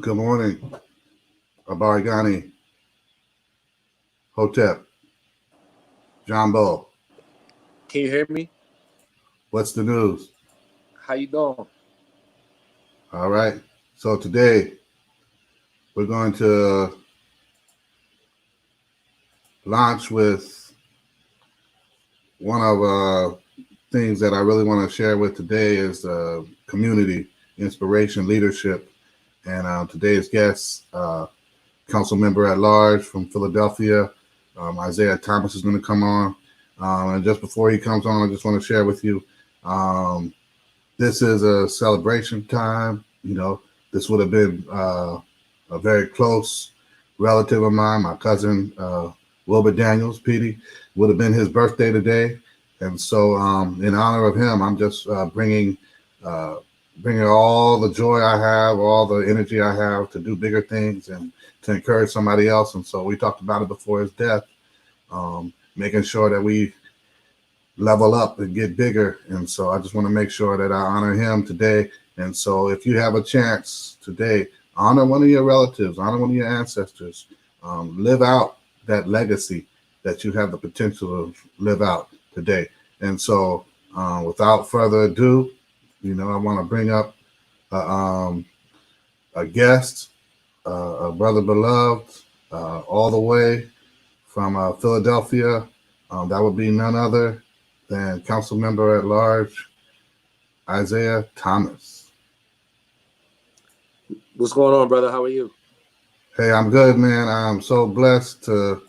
Good morning, Abarigani, Hotep, Jumbo. Can you hear me? What's the news? How you doing? All right. So today we're going to launch with one of things that I really want to share with today is community inspiration leadership. And today's guest, council member at large from Philadelphia, Isaiah Thomas, is going to come on. And just before he comes on, I just want to share with you, this is a celebration time. You know, this would have been a very close relative of mine, my cousin Wilbur Daniels, Petey, would have been his birthday today. And so in honor of him, I'm just bringing all the joy I have, all the energy I have to do bigger things and to encourage somebody else. And so we talked about it before his death, making sure that we level up and get bigger. And so I just want to make sure that I honor him today. And so if you have a chance today, honor one of your relatives, honor one of your ancestors, live out that legacy that you have the potential to live out today. And so without further ado, I want to bring up a guest, a brother beloved, all the way from Philadelphia. That would be none other than council member at large, Isaiah Thomas. What's going on, brother? How are you? Hey, I'm good, man. I'm so blessed to,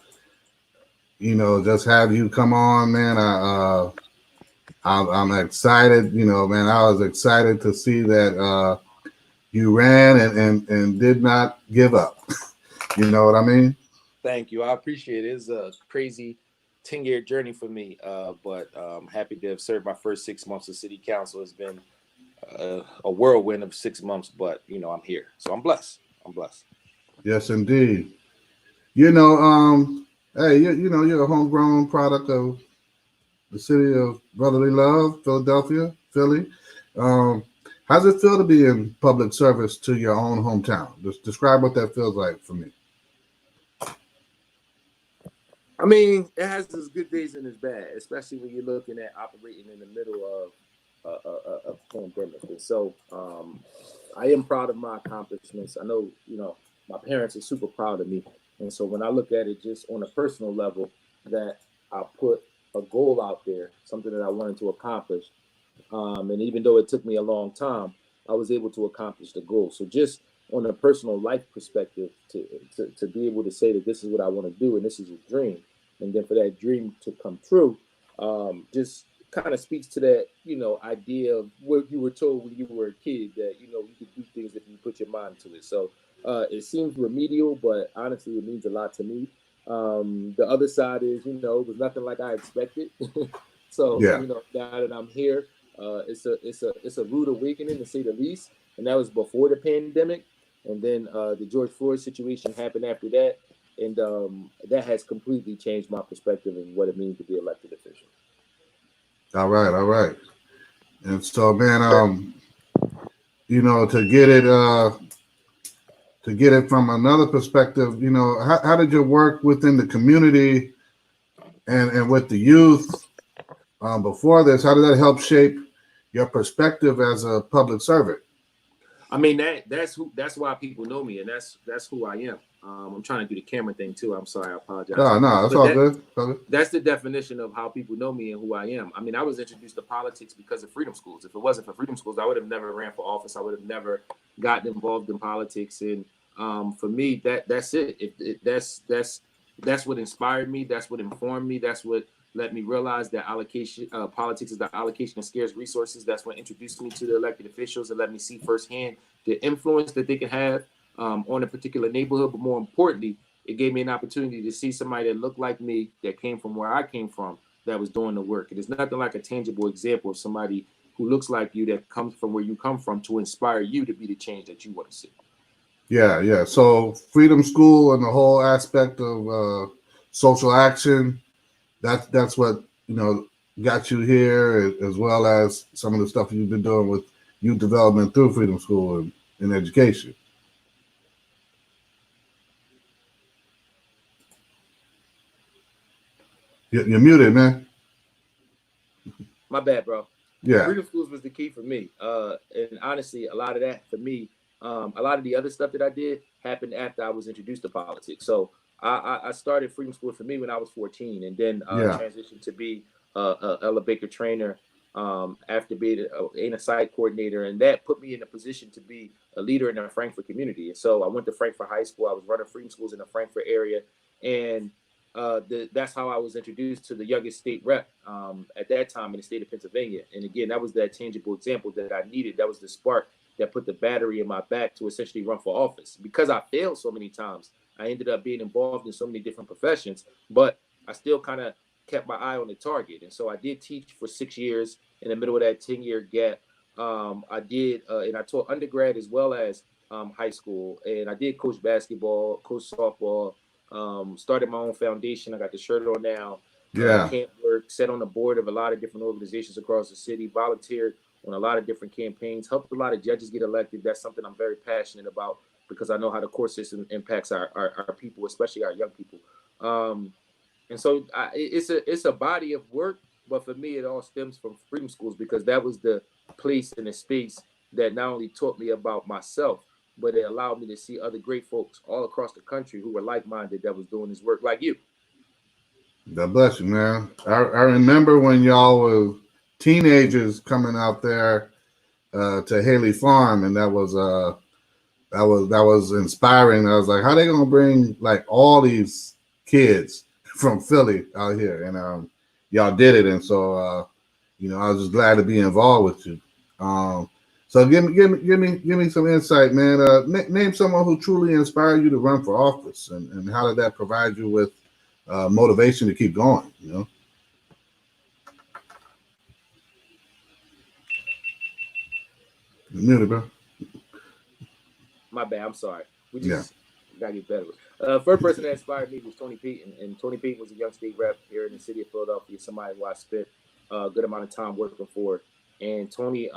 just have you come on, man. I'm excited, man. I was excited to see that you ran and did not give up. You know what I mean? Thank you. I appreciate it. It's a crazy 10-year journey for me, but I'm happy to have served my first 6 months of city council. It's been a whirlwind of 6 months, but, I'm here. So I'm blessed. I'm blessed. Yes, indeed. Hey, you're a homegrown product of the city of brotherly love, Philadelphia, Philly. Um, how does it feel to be in public service to your own hometown? Just describe what that feels like for me. I mean, it has its good days and its bad, especially when you're looking at operating in the middle of a pandemic. And so I am proud of my accomplishments. I know, my parents are super proud of me. And so when I look at it just on a personal level, that I put a goal out there, something that I wanted to accomplish. And even though it took me a long time, I was able to accomplish the goal. So just on a personal life perspective, to be able to say that this is what I want to do and this is a dream, and then for that dream to come true, just kind of speaks to that, idea of what you were told when you were a kid, that, you could do things if you put your mind to it. So it seems remedial, but honestly, it means a lot to me. The other side is, it was nothing like I expected. So, Yeah. now that I'm here, it's a rude awakening to say the least. And that was before the pandemic. And then the George Floyd situation happened after that. And that has completely changed my perspective of what it means to be elected official. All right, all right. And so, man, to get it from another perspective, how did your work within the community and with the youth before this, how did that help shape your perspective as a public servant? I mean, that's why people know me, and that's who I am. I'm trying to do the camera thing too. I'm sorry, I apologize. No, that's all good. That's the definition of how people know me and who I am. I mean, I was introduced to politics because of freedom schools. If it wasn't for freedom schools, I would have never ran for office. I would have never gotten involved in politics. And for me, that's it. That's what inspired me. That's what informed me. That's what let me realize that politics is the allocation of scarce resources. That's what introduced me to the elected officials and let me see firsthand the influence that they can have on a particular neighborhood. But more importantly, it gave me an opportunity to see somebody that looked like me, that came from where I came from, that was doing the work. It is nothing like a tangible example of somebody who looks like you, that comes from where you come from, to inspire you to be the change that you want to see. Yeah. So Freedom School and the whole aspect of social action, that's what got you here, as well as some of the stuff you've been doing with youth development through Freedom School and education. You're muted, man. My bad, bro. Yeah. Freedom schools was the key for me. And honestly, a lot of that for me, a lot of the other stuff that I did happened after I was introduced to politics. So I started Freedom School for me when I was 14, and then Yeah. transitioned to be a elevator trainer after being a site coordinator, and that put me in a position to be a leader in the Frankfurt community. And so I went to Frankfurt High School. I was running Freedom schools in the Frankfurt area, and that's how I was introduced to the youngest state rep at that time in the state of Pennsylvania. And again, that was that tangible example that I needed. That was the spark that put the battery in my back to essentially run for office. Because I failed so many times, I ended up being involved in so many different professions, but I still kind of kept my eye on the target. And so I did teach for 6 years in the middle of that 10-year gap. I did, and I taught undergrad as well as high school. And I did coach basketball, coach softball, started my own foundation. I got the shirt on now. Yeah. Camp work, sat on the board of a lot of different organizations across the city, volunteered on a lot of different campaigns, helped a lot of judges get elected. That's something I'm very passionate about because I know how the court system impacts our people, especially our young people. And so it's a body of work, but for me, it all stems from Freedom Schools because that was the place and the space that not only taught me about myself, but it allowed me to see other great folks all across the country who were like-minded that was doing this work like you. God bless you, man. I remember when y'all were teenagers coming out there to Haley Farm, and that was inspiring. I was like, how they gonna bring like all these kids from Philly out here? And y'all did it, and so I was just glad to be involved with you. So give me some insight, man. Name someone who truly inspired you to run for office, and how did that provide you with motivation to keep going? You're muted, bro. My bad. I'm sorry. We just gotta get better. First person that inspired me was Tony Pete, and Tony Pete was a young state rep here in the city of Philadelphia. Somebody who I spent a good amount of time working for, and Tony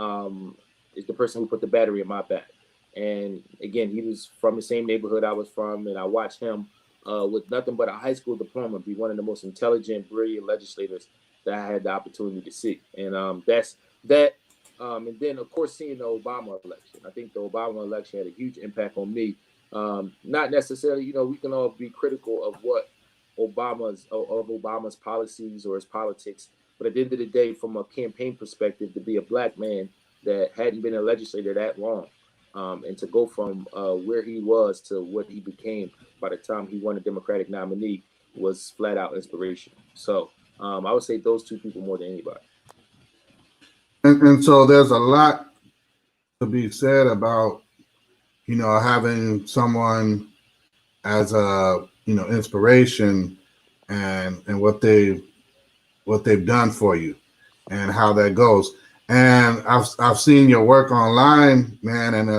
is the person who put the battery in my back. And again, he was from the same neighborhood I was from, and I watched him with nothing but a high school diploma be one of the most intelligent, brilliant legislators that I had the opportunity to see. And that's that. And then, of course, seeing the Obama election. I think the Obama election had a huge impact on me. Not necessarily, we can all be critical of what Obama's policies or his politics, but at the end of the day, from a campaign perspective, to be a black man that hadn't been a legislator that long, and to go from where he was to what he became by the time he won a Democratic nominee was flat out inspirational. So I would say those two people more than anybody. And so there's a lot to be said about having someone as a inspiration and what they've done for you and how that goes. And I've seen your work online, man, and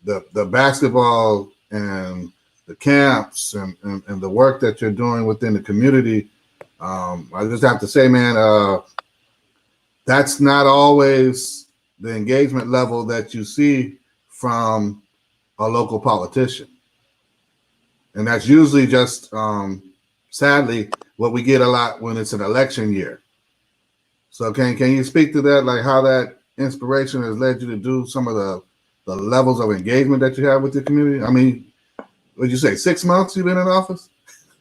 the basketball and the camps and the work that you're doing within the community. I just have to say, man, that's not always the engagement level that you see from a local politician. And that's usually just, sadly, what we get a lot when it's an election year. So can you speak to that, like how that inspiration has led you to do some of the levels of engagement that you have with the community? I mean, what'd you say, 6 months you've been in office?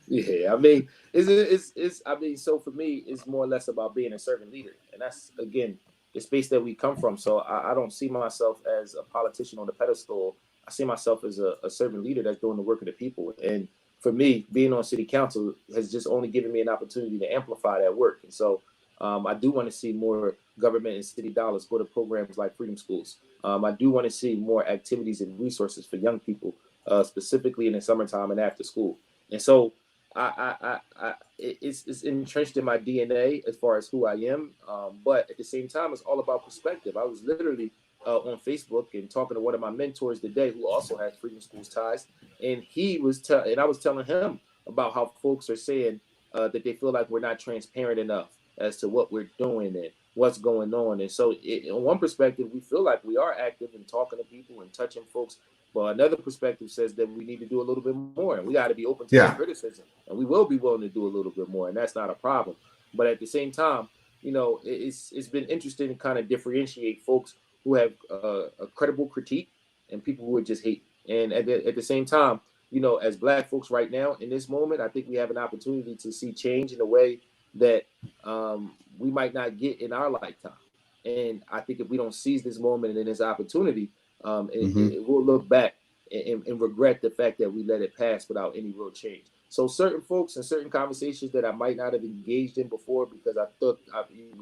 Yeah, I mean, so for me, it's more or less about being a servant leader. And that's, again, the space that we come from. So I don't see myself as a politician on the pedestal. I see myself as a servant leader that's doing the work of the people. And for me, being on city council has just only given me an opportunity to amplify that work. And so I do want to see more government and city dollars go to programs like Freedom Schools. I do want to see more activities and resources for young people, specifically in the summertime and after school. And so it's entrenched in my DNA as far as who I am. But at the same time, it's all about perspective. I was literally on Facebook and talking to one of my mentors today, who also has Freedom Schools ties, and and I was telling him about how folks are saying that they feel like we're not transparent enough as to what we're doing and what's going on. And so, in one perspective, we feel like we are active and talking to people and touching folks. But another perspective says that we need to do a little bit more, and we got to be open to Yeah. that criticism, and we will be willing to do a little bit more, and that's not a problem. But at the same time, it's been interesting to kind of differentiate folks who have a credible critique and people who are just hate. And at the same time, as Black folks right now in this moment, I think we have an opportunity to see change in a way that we might not get in our lifetime. And I think if we don't seize this moment and this opportunity, it will look back and regret the fact that we let it pass without any real change. So certain folks and certain conversations that I might not have engaged in before because I thought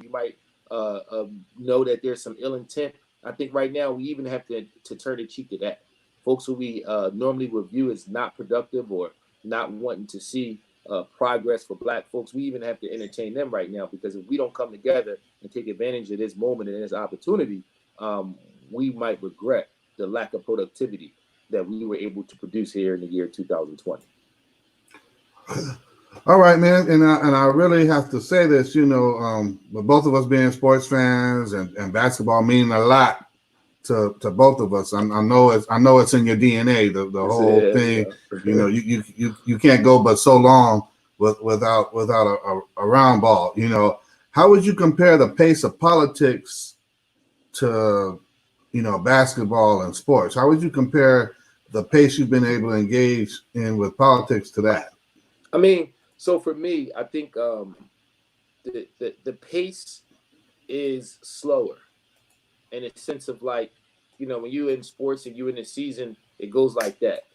we might know that there's some ill intent. I think right now we even have to turn the cheek to that. Folks who we normally would view as not productive or not wanting to see progress for Black folks, we even have to entertain them right now, because if we don't come together and take advantage of this moment and this opportunity, we might regret the lack of productivity that we were able to produce here in the year 2020. All right, man, and I really have to say this, with both of us being sports fans and basketball meaning a lot to both of us. I know it's in your DNA, the whole thing. You can't go but so long without a round ball. How would you compare the pace of politics to basketball and sports? How would you compare the pace you've been able to engage in with politics to that? I mean, so for me, I think the pace is slower in a sense of like, when you're in sports and you're in the season, it goes like that.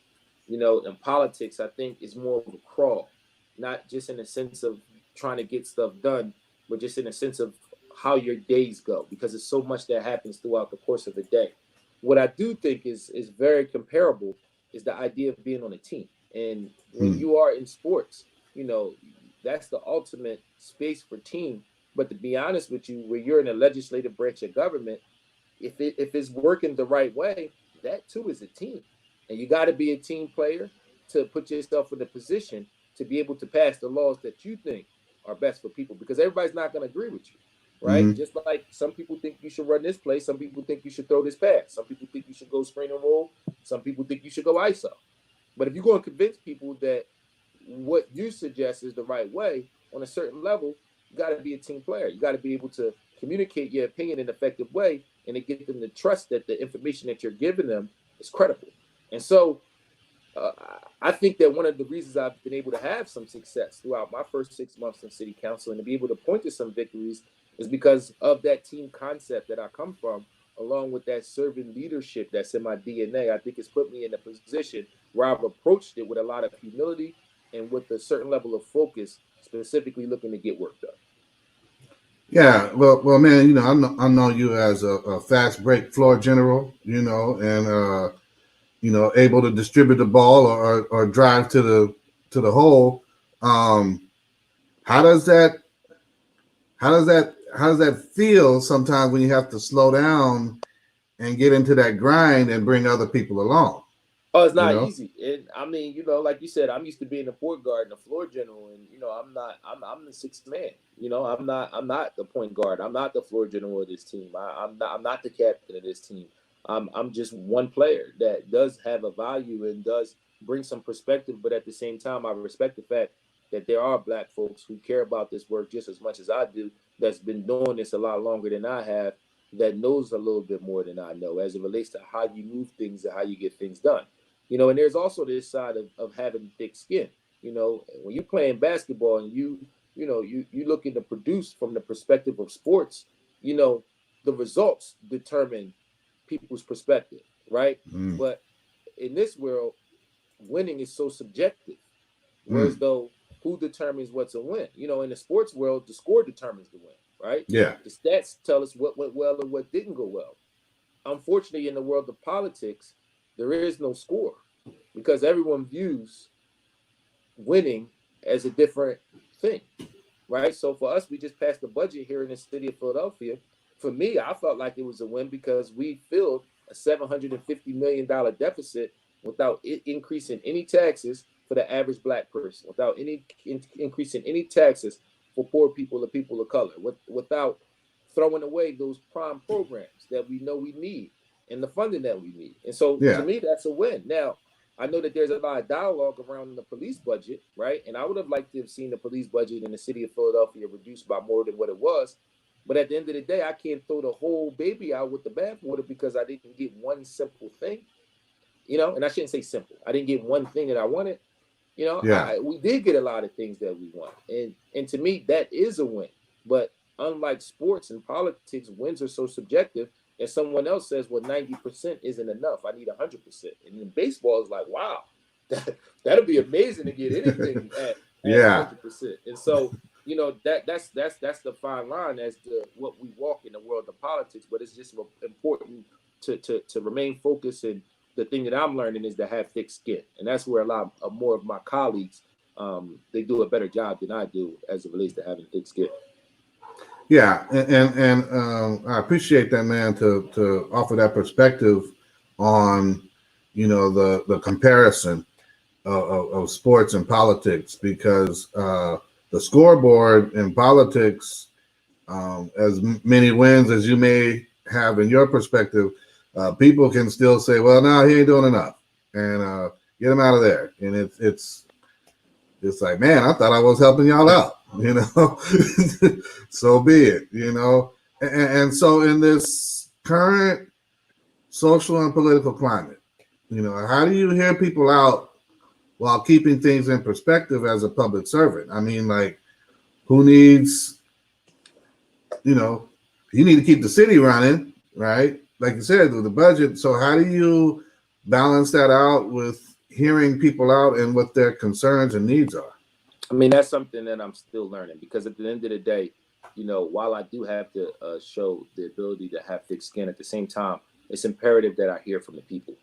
In politics, I think it's more of a crawl, not just in the sense of trying to get stuff done, but just in the sense of how your days go, because there's so much that happens throughout the course of a day. What I do think is very comparable is the idea of being on a team. And when you are in sports, that's the ultimate space for team. But to be honest with you, when you're in a legislative branch of government, if it's working the right way, that too is a team. And you got to be a team player to put yourself in a position to be able to pass the laws that you think are best for people, because everybody's not going to agree with you, right? Just like some people think you should run this play, some people think you should throw this pass, some people think you should go screen and roll, some people think you should go ISO. But if you're going to convince people that what you suggest is the right way on a certain level, you got to be a team player. You got to be able to communicate your opinion in an effective way and to get them to trust that the information that you're giving them is credible. And so I think that one of the reasons I've been able to have some success throughout my first 6 months in city council and to be able to point to some victories is because of that team concept that I come from, along with that servant leadership that's in my DNA. I think it's put me in a position where I've approached it with a lot of humility and with a certain level of focus, specifically looking to get work done. Yeah, well, man, I know you as a fast break floor general, and able to distribute the ball or drive to the hole. How does that feel sometimes when you have to slow down and get into that grind and bring other people along? Oh, it's not easy. And I mean, like you said, I'm used to being the point guard and the floor general, and I'm the sixth man. I'm not the point guard. I'm not the floor general of this team. I'm not the captain of this team. I'm just one player that does have a value and does bring some perspective, but at the same time, I respect the fact that there are Black folks who care about this work just as much as I do, that's been doing this a lot longer than I have, that knows a little bit more than I know as it relates to how you move things and how you get things done. And there's also this side of having thick skin. When you're playing basketball and you looking to produce from the perspective of sports, the results determine people's perspective, right? But in this world, winning is so subjective. Whereas though, who determines what's a win? In the sports world, the score determines the win, right? Yeah. The stats tell us what went well and what didn't go well. Unfortunately, in the world of politics, there is no score because everyone views winning as a different thing, right? So for us, we just passed the budget here in the city of Philadelphia. For me, I felt like it was a win because we filled a $750 million deficit without it increasing any taxes for the average Black person, without any increasing any taxes for poor people or people of color, without throwing away those prime programs that we know we need and the funding that we need. And so to Yeah. me, that's a win. Now, I know that there's a lot of dialogue around the police budget, right? And I would have liked to have seen the police budget in the city of Philadelphia reduced by more than what it was. But at the end of the day, I can't throw the whole baby out with the bathwater because I didn't get one simple thing, and I shouldn't say simple. I didn't get one thing that I wanted. Yeah. We did get a lot of things that we want. And to me, that is a win. But unlike sports and politics, wins are so subjective. And someone else says, well, 90% isn't enough. I need 100%. And then baseball is like, wow, that'll be amazing to get anything at Yeah. 100%. And so, that's the fine line as to what we walk in the world of politics. But it's just important to remain focused. And the thing that I'm learning is to have thick skin. And that's where a lot of more of my colleagues, they do a better job than I do as it relates to having thick skin. Yeah, and I appreciate that, man, to offer that perspective on, the comparison of sports and politics, because the scoreboard in politics, as many wins as you may have in your perspective, people can still say, well, no, he ain't doing enough, and get him out of there. And it's like, man, I thought I was helping y'all out. So be it, and so in this current social and political climate, how do you hear people out while keeping things in perspective as a public servant? I mean, like, who needs, you need to keep the city running, right? Like you said, with the budget. So how do you balance that out with hearing people out and what their concerns and needs are? I mean, that's something that I'm still learning, because at the end of the day, while I do have to show the ability to have thick skin, at the same time, it's imperative that I hear from the people.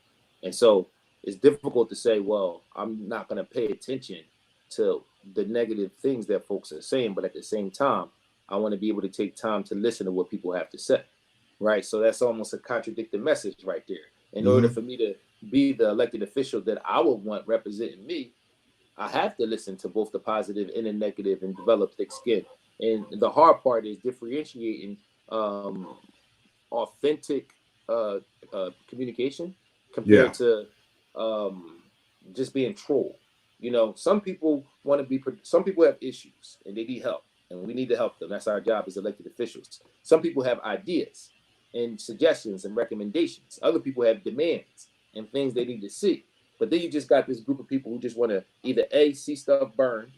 And so it's difficult to say, well, I'm not going to pay attention to the negative things that folks are saying. But at the same time, I want to be able to take time to listen to what people have to say. Right. So that's almost a contradicting message right there. In order for me to be the elected official that I would want representing me, I have to listen to both the positive and the negative and develop thick skin. And the hard part is differentiating authentic communication compared to just being troll. Some people want to be, some people have issues and they need help, and we need to help them. That's our job as elected officials. Some people have ideas and suggestions and recommendations. Other people have demands and things they need to see. But then you just got this group of people who just want to either A, see stuff burn,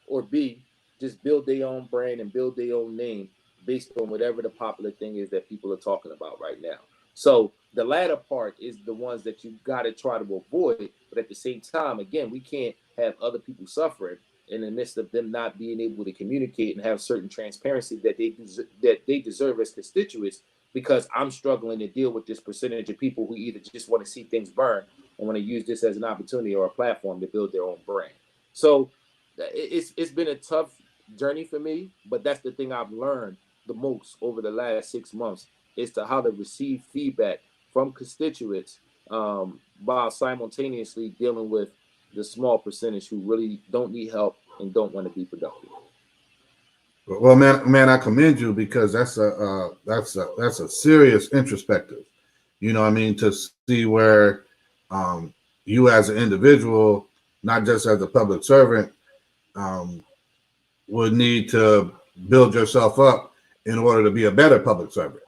or B, just build their own brand and build their own name based on whatever the popular thing is that people are talking about right now. So the latter part is the ones that you got to try to avoid. But at the same time, again, we can't have other people suffering in the midst of them not being able to communicate and have certain transparency that they deserve as constituents, because I'm struggling to deal with this percentage of people who either just want to see things burn and want to use this as an opportunity or a platform to build their own brand. So it's been a tough journey for me, but that's the thing I've learned the most over the last 6 months, is to how to receive feedback from constituents while simultaneously dealing with the small percentage who really don't need help and don't want to be productive. Well, man, I commend you, because that's a serious introspective. I mean, to see where you as an individual, not just as a public servant, would need to build yourself up in order to be a better public servant.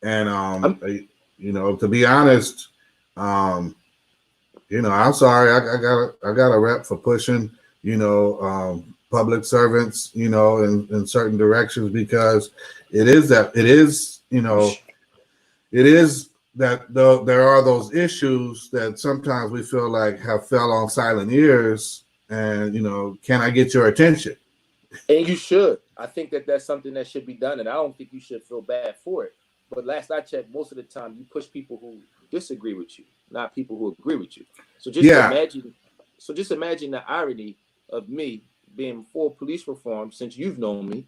And to be honest, I'm sorry, I got a rep for pushing, public servants, in certain directions, because it is that there are those issues that sometimes we feel like have fell on silent ears, and can I get your attention? And you should. I think that that's something that should be done, and I don't think you should feel bad for it. But last I checked, most of the time you push people who disagree with you, not people who agree with you. So just imagine the irony of me being for police reform since you've known me,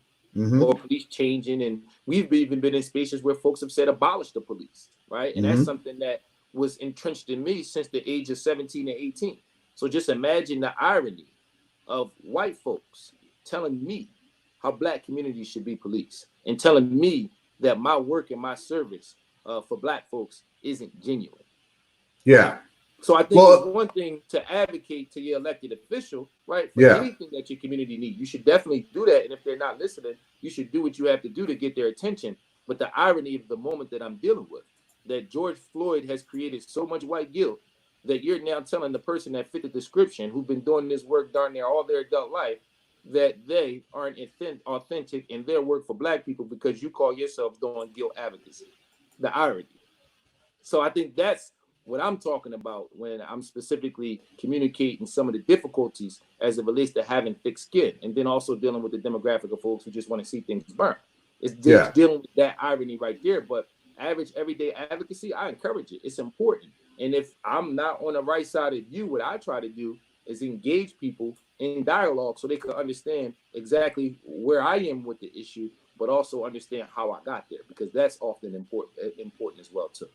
or police changing, and we've even been in spaces where folks have said abolish the police, right? And that's something that was entrenched in me since the age of 17 and 18. So just imagine the irony of white folks telling me how Black communities should be policed, and telling me that my work and my service for Black folks isn't genuine. Yeah. So I think it's one thing to advocate to your elected official, right, for anything that your community needs. You should definitely do that. And if they're not listening, you should do what you have to do to get their attention. But the irony of the moment that I'm dealing with, that George Floyd has created so much white guilt that you're now telling the person that fit the description, who've been doing this work darn near all their adult life, that they aren't authentic in their work for Black people because you call yourself doing guilt advocacy. The irony. So I think that's what I'm talking about when I'm specifically communicating some of the difficulties as it relates to having thick skin, and then also dealing with the demographic of folks who just want to see things burn. It's dealing with that irony right there. But average everyday advocacy, I encourage it. It's important. And if I'm not on the right side of you, what I try to do is engage people in dialogue so they can understand exactly where I am with the issue, but also understand how I got there, because that's often important as well too.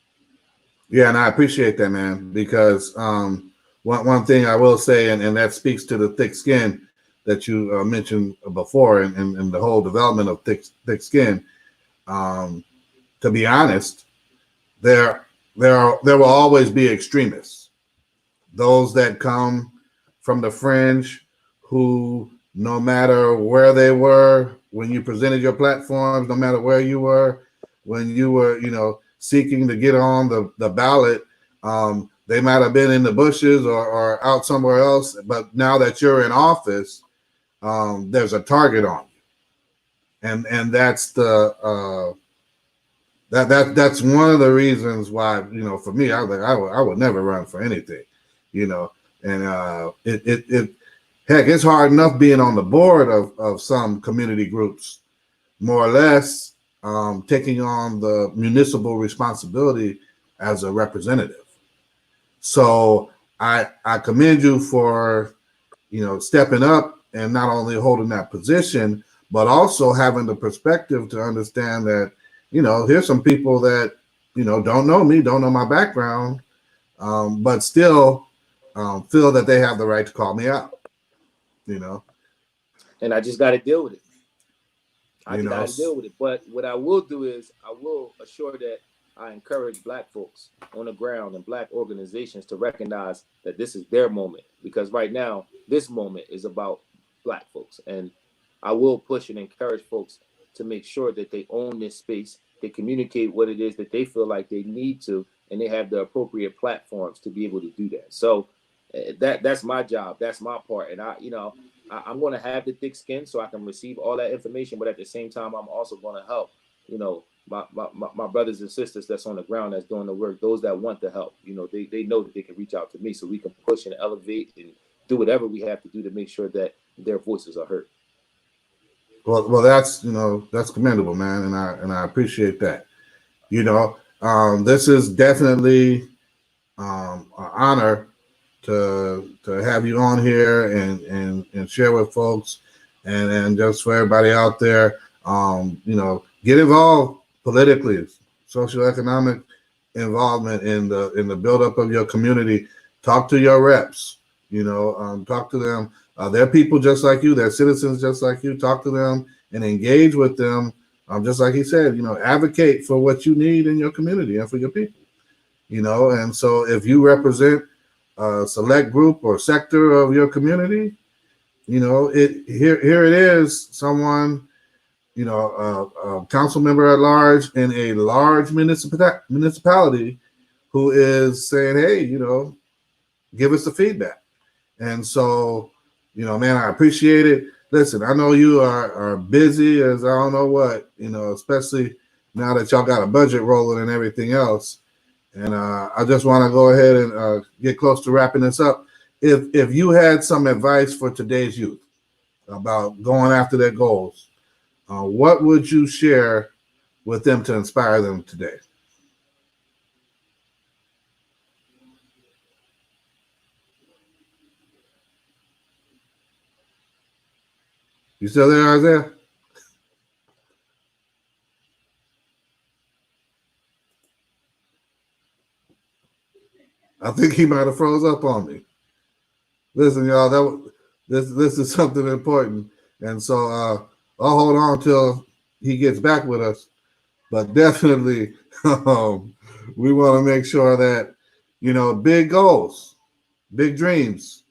Yeah, and I appreciate that, man, because one thing I will say, and that speaks to the thick skin that you mentioned before, and the whole development of thick skin. To be honest, there will always be extremists, those that come from the fringe, who no matter where they were when you presented your platforms, no matter where you were when you were, seeking to get on the ballot, they might have been in the bushes or out somewhere else, but now that you're in office, there's a target on you, and that's that's one of the reasons why, for me, I was like, I would never run for anything, and heck, it's hard enough being on the board of some community groups, more or less, taking on the municipal responsibility as a representative. So I commend you for, stepping up and not only holding that position, but also having the perspective to understand that, here's some people that, don't know me, don't know my background, but still feel that they have the right to call me out, And I just got to deal with it. I got to deal with it. But what I will do is I will assure that I encourage Black folks on the ground and Black organizations to recognize that this is their moment, because right now, this moment is about Black folks. And I will push and encourage folks to make sure that they own this space, they communicate what it is that they feel like they need to, and they have the appropriate platforms to be able to do that. So that's my job. That's my part. And I'm going to have the thick skin so I can receive all that information. But at the same time, I'm also going to help, my brothers and sisters that's on the ground, that's doing the work, those that want the help. They know that they can reach out to me so we can push and elevate and do whatever we have to do to make sure that their voices are heard. Well, that's commendable, man, and I appreciate that. This is definitely an honor to have you on here and share with folks, and just for everybody out there, get involved politically, socioeconomic involvement in the buildup of your community. Talk to your reps, talk to them. They're people just like you. They're citizens just like you. Talk to them and engage with them. Just like he said, advocate for what you need in your community and for your people. And so if you represent a select group or sector of your community, here it is, someone, a council member at large in a large municipality who is saying, hey, give us the feedback. And so, man, I appreciate it. Listen, I know you are busy as I don't know what, especially now that y'all got a budget rolling and everything else. And I just want to go ahead and get close to wrapping this up. If you had some advice for today's youth about going after their goals, what would you share with them to inspire them today? You still there, Isaiah? I think he might have froze up on me. Listen, y'all, this is something important, and so I'll hold on till he gets back with us. but definitely we want to make sure that, big goals, big dreams,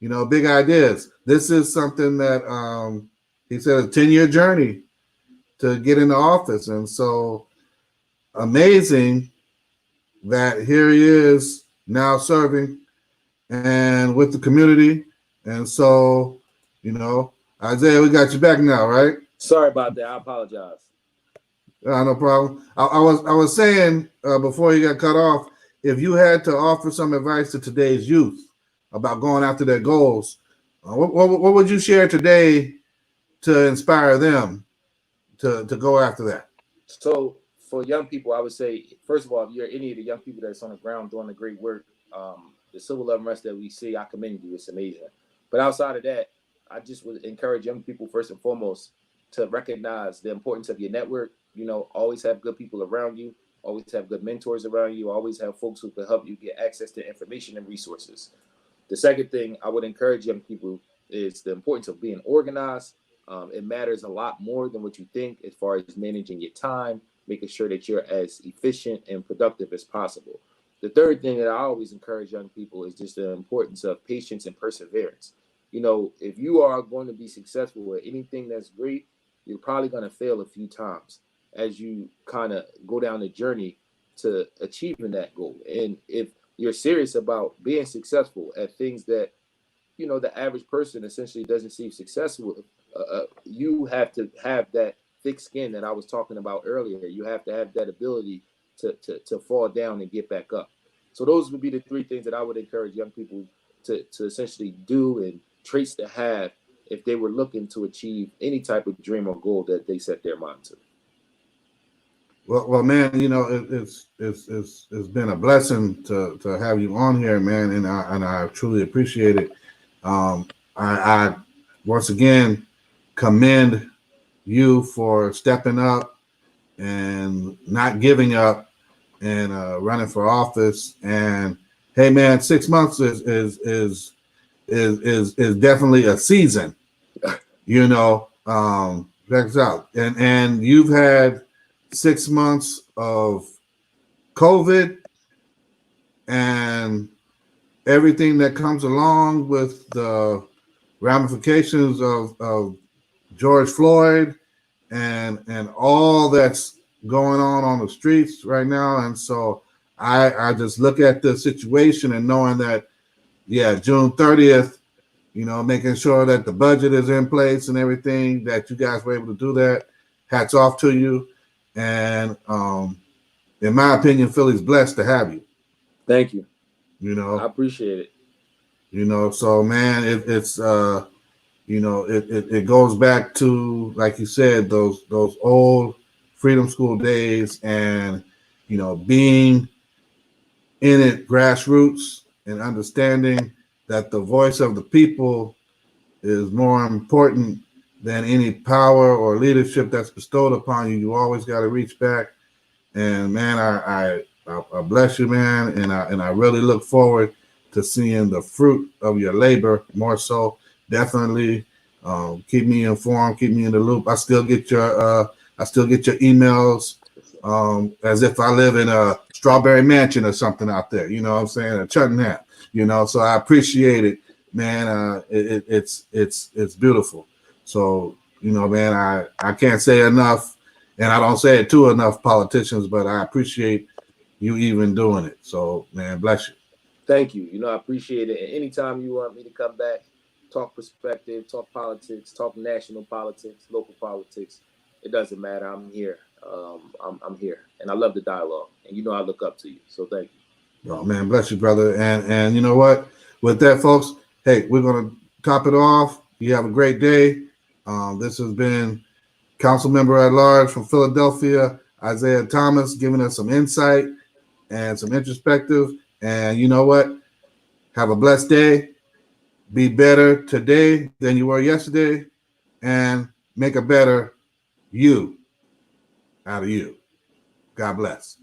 big ideas. This is something that he said a 10-year journey to get into office. And so amazing that here he is now serving and with the community. And so, Isaiah, we got you back now, right? Sorry about that. I apologize. No problem. I was saying before you got cut off, if you had to offer some advice to today's youth about going after their goals, what would you share today to inspire them to go after that? So for young people, I would say, first of all, if you're any of the young people that's on the ground doing the great work, the civil unrest that we see, I commend you. It's amazing. But outside of that, I just would encourage young people first and foremost to recognize the importance of your network. Always have good people around you. Always have good mentors around you. Always have folks who can help you get access to information and resources. The second thing I would encourage young people is the importance of being organized. It matters a lot more than what you think as far as managing your time, making sure that you're as efficient and productive as possible. The third thing that I always encourage young people is just the importance of patience and perseverance. If you are going to be successful at anything that's great, you're probably going to fail a few times as you kind of go down the journey to achieving that goal. And if you're serious about being successful at things that, the average person essentially doesn't see successful, you have to have that thick skin that I was talking about earlier. You have to have that ability to fall down and get back up. So those would be the three things that I would encourage young people to essentially do and traits to have if they were looking to achieve any type of dream or goal that they set their mind to. Well, man, it's been a blessing to have you on here, man, and I truly appreciate it. I once again commend you for stepping up and not giving up and running for office. And hey, man, 6 months is definitely a season. Check this out, and you've had 6 months of COVID and everything that comes along with the ramifications of George Floyd and all that's going on the streets right now. And so I just look at the situation and knowing that, June 30th, making sure that the budget is in place and everything, that you guys were able to do that. Hats off to you. And in my opinion, Philly's blessed to have you. Thank you. I appreciate it. So man, it's it goes back to, like you said, those old Freedom School days, and being in it grassroots and understanding that the voice of the people is more important than any power or leadership that's bestowed upon you. You always got to reach back. And man, I bless you, man, and I really look forward to seeing the fruit of your labor. More so, definitely keep me informed, keep me in the loop. I still get your emails as if I live in a Strawberry Mansion or something out there. You know what I'm saying? A Cheltenham. So I appreciate it, man. It's beautiful. So man, I can't say enough, and I don't say it to enough politicians, but I appreciate you even doing it. So man, bless you. Thank you. I appreciate it. And anytime you want me to come back, talk perspective, talk politics, talk national politics, local politics, it doesn't matter. I'm here. I'm here, and I love the dialogue. And I look up to you. So thank you. Oh man, bless you, brother. And you know what? With that, folks, hey, we're gonna top it off. You have a great day. This has been Council Member at Large from Philadelphia, Isaiah Thomas, giving us some insight and some introspective. And you know what? Have a blessed day. Be better today than you were yesterday, and make a better you out of you. God bless.